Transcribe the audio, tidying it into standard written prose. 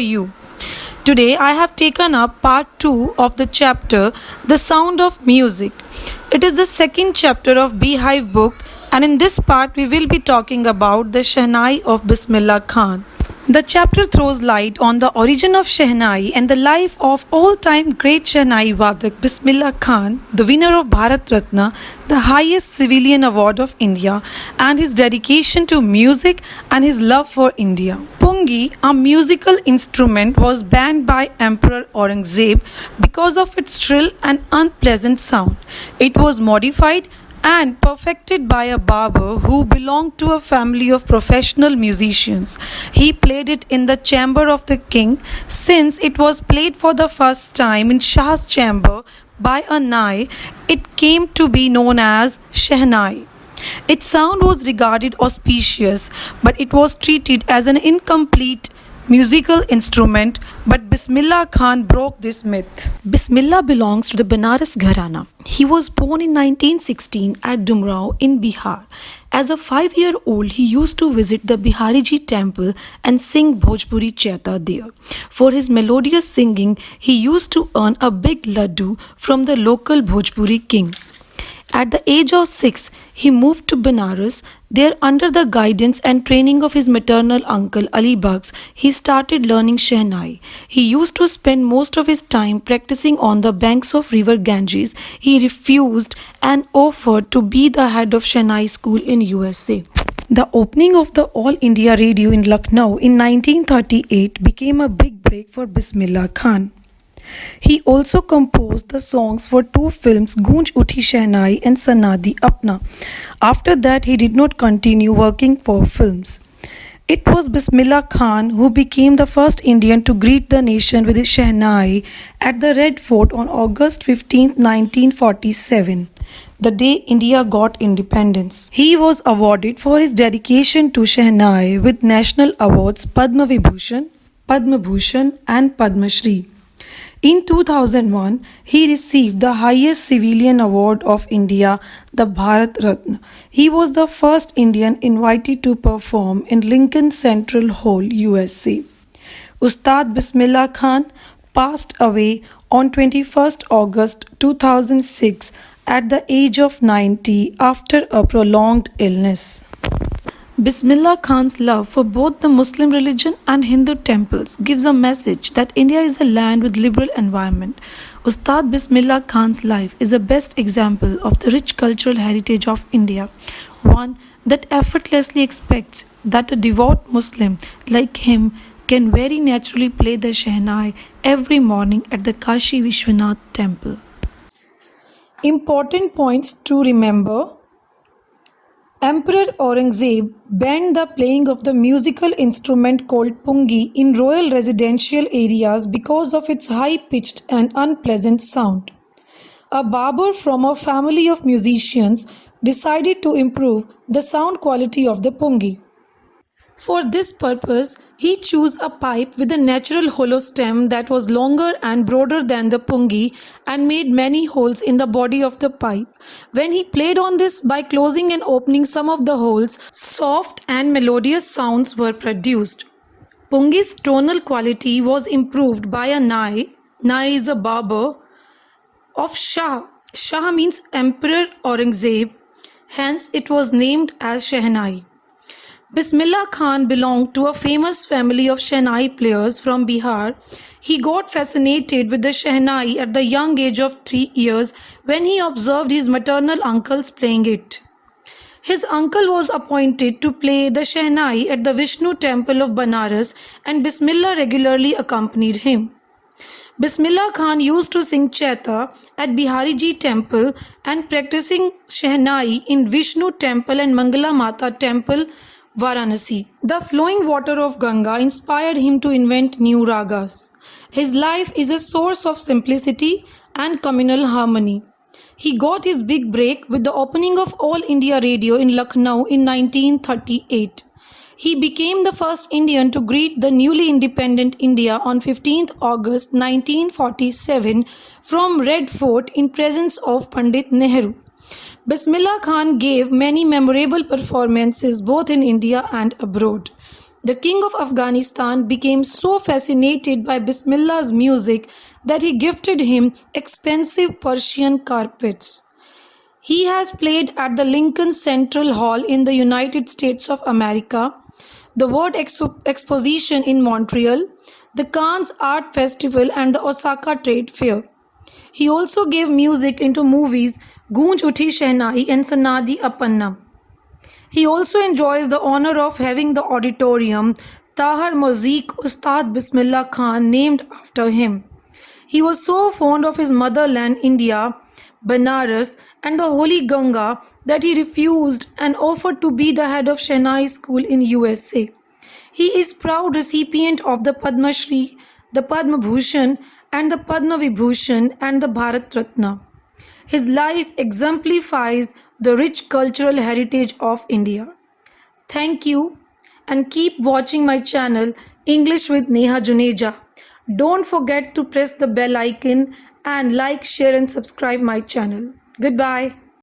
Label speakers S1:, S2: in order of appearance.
S1: you. Today I have taken up part 2 of the chapter The Sound of Music. It is the second chapter of Beehive book, and in this part we will be talking about the Shehnai of Bismillah Khan. The chapter throws light on the origin of Shehnai and the life of all-time great Shehnai Vadak Bismillah Khan, the winner of Bharat Ratna, the highest civilian award of India, and his dedication to music and his love for India. Pungi, a musical instrument, was banned by Emperor Aurangzeb because of its shrill and unpleasant sound. It was modified and perfected by a barber who belonged to a family of professional musicians. He played it in the chamber of the king. Since it was played for the first time in Shah's chamber by a Nai, it came to be known as Shehnai. Its sound was regarded auspicious, but it was treated as an incomplete musical instrument. But Bismillah Khan broke this myth. Bismillah belongs to the Banaras Gharana. He was born in 1916 at Dumrao in Bihar. As a 5-year-old, he used to visit the Bihariji temple and sing Bhojpuri Chaita there. For his melodious singing, he used to earn a big laddu from the local Bhojpuri king. At the age of 6, he moved to Benares. There, under the guidance and training of his maternal uncle Ali Bakhsh, he started learning Shehnai. He used to spend most of his time practicing on the banks of river Ganges. He refused and offered to be the head of Shehnai school in USA. The opening of the All India Radio in Lucknow in 1938 became a big break for Bismillah Khan. He also composed the songs for 2 films, Goonj Uthi Shehnai and Sanadi Apna. After that, he did not continue working for films. It was Bismillah Khan who became the first Indian to greet the nation with his Shehnai at the Red Fort on August 15, 1947, the day India got independence. He was awarded for his dedication to Shehnai with national awards Padma Vibhushan, Padma Bhushan and Padma Shri. In 2001, he received the highest civilian award of India, the Bharat Ratna. He was the first Indian invited to perform in Lincoln Central Hall, USA. Ustad Bismillah Khan passed away on 21st August 2006 at the age of 90 after a prolonged illness. Bismillah Khan's love for both the Muslim religion and Hindu temples gives a message that India is a land with liberal environment. Ustad Bismillah Khan's life is the best example of the rich cultural heritage of India, one that effortlessly expects that a devout Muslim like him can very naturally play the Shehnai every morning at the Kashi Vishwanath temple. Important points to remember. Emperor Aurangzeb banned the playing of the musical instrument called pungi in royal residential areas because of its high-pitched and unpleasant sound. A barber from a family of musicians decided to improve the sound quality of the pungi. For this purpose, he chose a pipe with a natural hollow stem that was longer and broader than the pungi and made many holes in the body of the pipe. When he played on this by closing and opening some of the holes, soft and melodious sounds were produced. Pungi's tonal quality was improved by a Nai. Nai is a barber of Shah. Shah means Emperor Aurangzeb, hence it was named as Shehnai. Bismillah Khan belonged to a famous family of Shehnai players from Bihar. He got fascinated with the Shehnai at the young age of 3 years when he observed his maternal uncles playing it. His uncle was appointed to play the Shehnai at the Vishnu temple of Banaras, and Bismillah regularly accompanied him. Bismillah Khan used to sing Chaita at Bihariji temple and practicing Shehnai in Vishnu temple and Mangala Mata temple, Varanasi. The flowing water of Ganga inspired him to invent new ragas. His life is a source of simplicity and communal harmony. He got his big break with the opening of All India Radio in Lucknow in 1938. He became the first Indian to greet the newly independent India on 15th August 1947 from Red Fort in presence of Pandit Nehru. Bismillah Khan gave many memorable performances both in India and abroad. The king of Afghanistan became so fascinated by Bismillah's music that he gifted him expensive Persian carpets. He has played at the Lincoln Central Hall in the United States of America, the World Exposition in Montreal, the Cannes Art Festival, and the Osaka Trade Fair. He also gave music into movies Goonj Uthi Shehnai and Sanadi Apanna. He also enjoys the honor of having the auditorium Tahar Mozik Ustad Bismillah Khan named after him. He was so fond of his motherland, India, Banaras, and the Holy Ganga that he refused and offered to be the head of Shehnai School in USA. He is proud recipient of the Padma Shri, the Padma Bhushan, and the Padma Vibhushan and the Bharat Ratna. His life exemplifies the rich cultural heritage of India. Thank you and keep watching my channel English with Neha Juneja. Don't forget to press the bell icon and like, share and subscribe my channel. Goodbye.